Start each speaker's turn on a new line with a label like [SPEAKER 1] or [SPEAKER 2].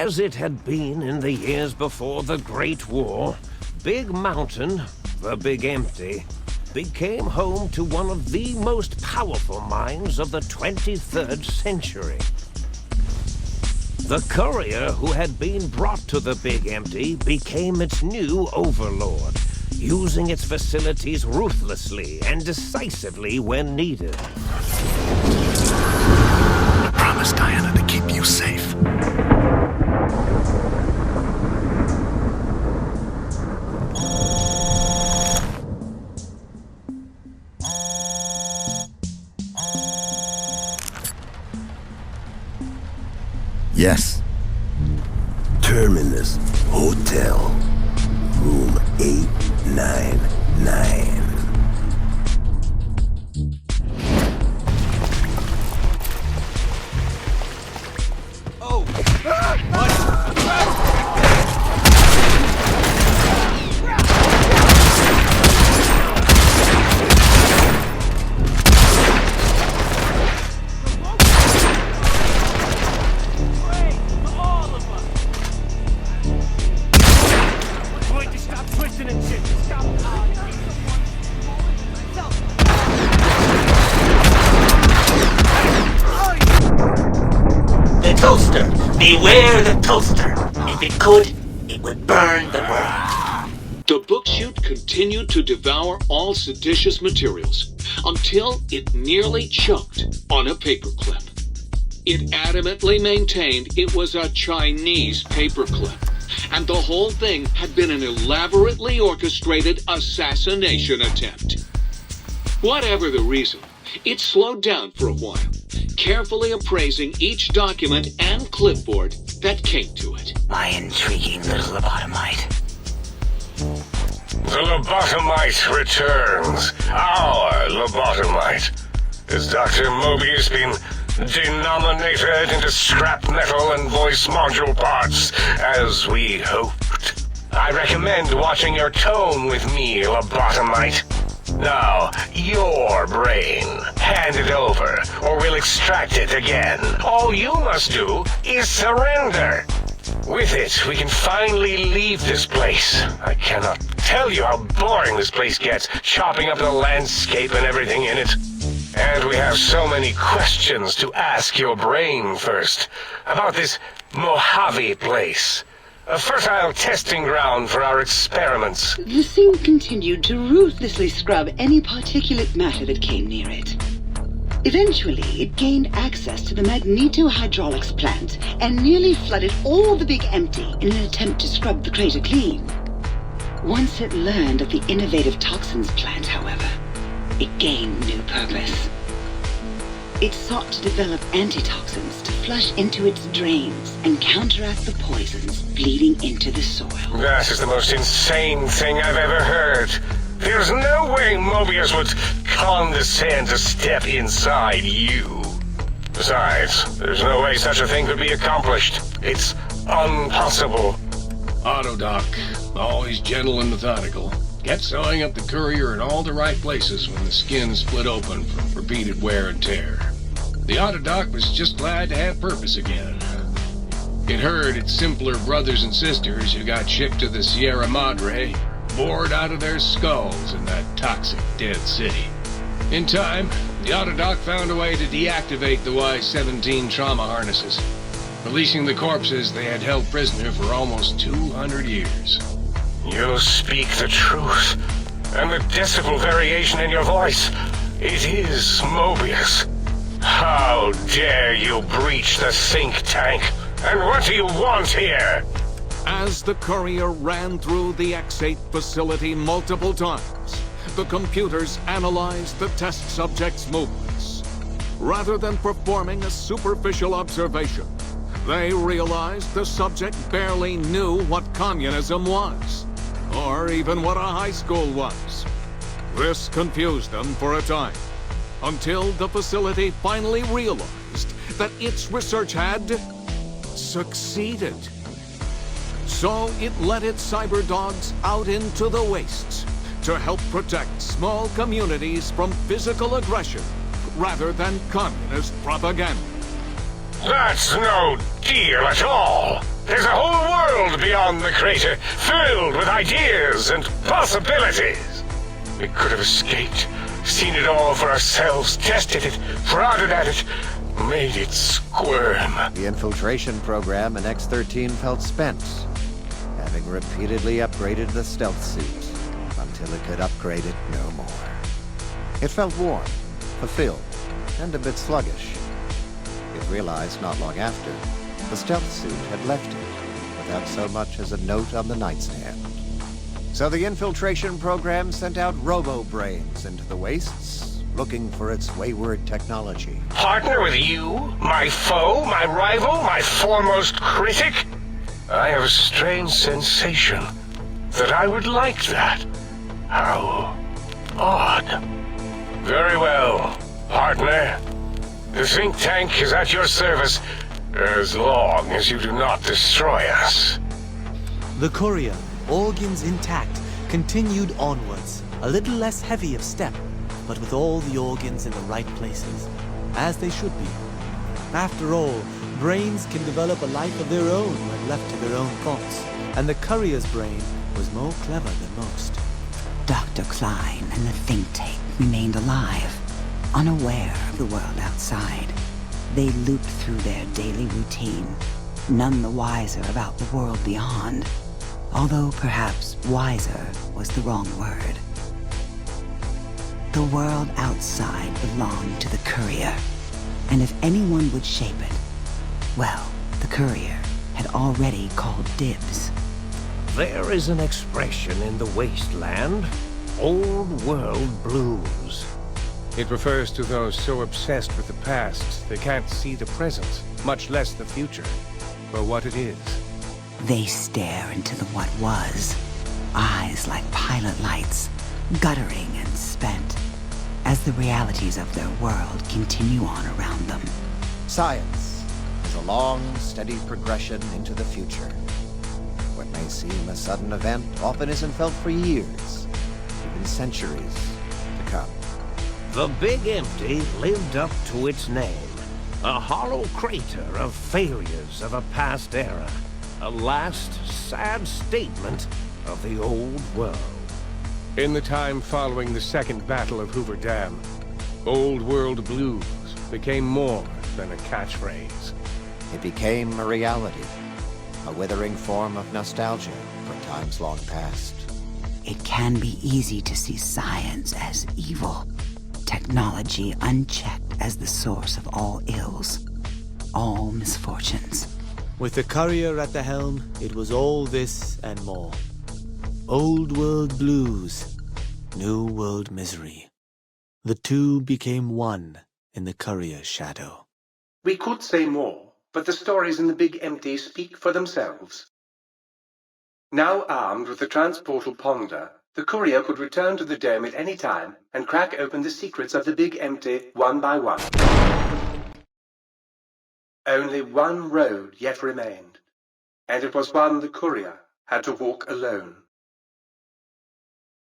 [SPEAKER 1] As it had been in the years before the Great War, Big Mountain, the Big Empty, became home to one of the most powerful minds of the 23rd century. The courier who had been brought to the Big Empty became its new overlord, using its facilities ruthlessly and decisively when needed.
[SPEAKER 2] I promised Diana to keep you safe.
[SPEAKER 3] Yes. Terminus Hotel, room 899.
[SPEAKER 1] Oh!
[SPEAKER 4] The toaster! Beware the toaster! If it could, it would burn the world.
[SPEAKER 5] The book chute continued to devour all seditious materials until it nearly choked on a paperclip. It adamantly maintained it was a Chinese paperclip, and the whole thing had been an elaborately orchestrated assassination attempt. Whatever the reason, it slowed down for a while, carefully appraising each document and clipboard that came to it.
[SPEAKER 4] My intriguing little lobotomite.
[SPEAKER 6] The lobotomite returns. Our lobotomite. Has Dr. Mobius been denominated into scrap metal and voice module parts, as we hoped? I recommend watching your tone with me, lobotomite. Now, your brain. Hand it over, or we'll extract it again. All you must do is surrender. With it, we can finally leave this place. I cannot tell you how boring this place gets, chopping up the landscape and everything in it. And we have so many questions to ask your brain first, about this Mojave place. A fertile testing ground for our experiments.
[SPEAKER 7] The thing continued to ruthlessly scrub any particulate matter that came near it. Eventually, it gained access to the magnetohydraulics plant and nearly flooded all the Big Empty in an attempt to scrub the crater clean. Once it learned of the innovative toxins plant, however, it gained new purpose. It sought to develop antitoxins to flush into its drains and counteract the poisons bleeding into the soil.
[SPEAKER 6] That is the most insane thing I've ever heard. There's no way Mobius would condescend to step inside you. Besides, there's no way such a thing could be accomplished. It's impossible.
[SPEAKER 8] Autodoc, always gentle and methodical, kept sewing up the courier in all the right places when the skin split open from repeated wear and tear. The Autodoc was just glad to have purpose again. It heard its simpler brothers and sisters who got shipped to the Sierra Madre bored out of their skulls in that toxic dead city. In time, the Autodoc found a way to deactivate the Y-17 trauma harnesses, releasing the corpses they had held prisoner for almost 200 years.
[SPEAKER 6] You speak the truth. And the decibel variation in your voice, it is Mobius. How dare you breach the think tank? And what do you want here?
[SPEAKER 1] As the courier ran through the X8 facility multiple times, the computers analyzed the test subject's movements. Rather than performing a superficial observation, they realized the subject barely knew what communism was, or even what a high school was. This confused them for a time, until the facility finally realized that its research had succeeded. So it let its cyber dogs out into the wastes to help protect small communities from physical aggression rather than communist propaganda.
[SPEAKER 6] That's no deal at all. There's a whole world beyond the crater, filled with ideas and possibilities. We could have escaped, seen it all for ourselves, tested it, prodded at it, made it squirm.
[SPEAKER 9] The infiltration program in X-13 felt spent, having repeatedly upgraded the stealth suit until it could upgrade it no more. It felt warm, fulfilled, and a bit sluggish. It realized not long after, the stealth suit had left it without so much as a note on the nightstand. So the infiltration program sent out robo-brains into the wastes, looking for its wayward technology.
[SPEAKER 6] Partner with you? My foe? My rival? My foremost critic? I have a strange sensation that I would like that. How odd. Very well, partner. The think tank is at your service as long as you do not destroy us.
[SPEAKER 10] The courier, organs intact, continued onwards, a little less heavy of step, but with all the organs in the right places, as they should be. After all, brains can develop a life of their own when left to their own thoughts, and the courier's brain was more clever than most.
[SPEAKER 11] Dr. Klein and the think tank remained alive, unaware of the world outside. They looped through their daily routine, none the wiser about the world beyond, although perhaps wiser was the wrong word. The world outside belonged to the courier, and if anyone would shape it, well, the courier had already called dibs.
[SPEAKER 12] There is an expression in the wasteland, old world blues.
[SPEAKER 8] It refers to those so obsessed with the past they can't see the present, much less the future, for what it is.
[SPEAKER 11] They stare into the what was, eyes like pilot lights, guttering and spent, as the realities of their world continue on around them.
[SPEAKER 9] Science is a long, steady progression into the future. What may seem a sudden event often isn't felt for years, even centuries to come.
[SPEAKER 12] The Big Empty lived up to its name. A hollow crater of failures of a past era. A last, sad statement of the old world.
[SPEAKER 8] In the time following the Second Battle of Hoover Dam, Old World Blues became more than a catchphrase.
[SPEAKER 9] It became a reality, a withering form of nostalgia for times long past.
[SPEAKER 11] It can be easy to see science as evil, technology unchecked as the source of all ills, all misfortunes.
[SPEAKER 10] With the courier at the helm, it was all this and more. Old world blues, new world misery. The two became one in the courier's shadow.
[SPEAKER 13] We could say more, but the stories in the Big Empty speak for themselves. Now armed with the transportal Ponder, the courier could return to the dome at any time and crack open the secrets of the Big Empty one by one. Only one road yet remained, and it was one the courier had to walk alone.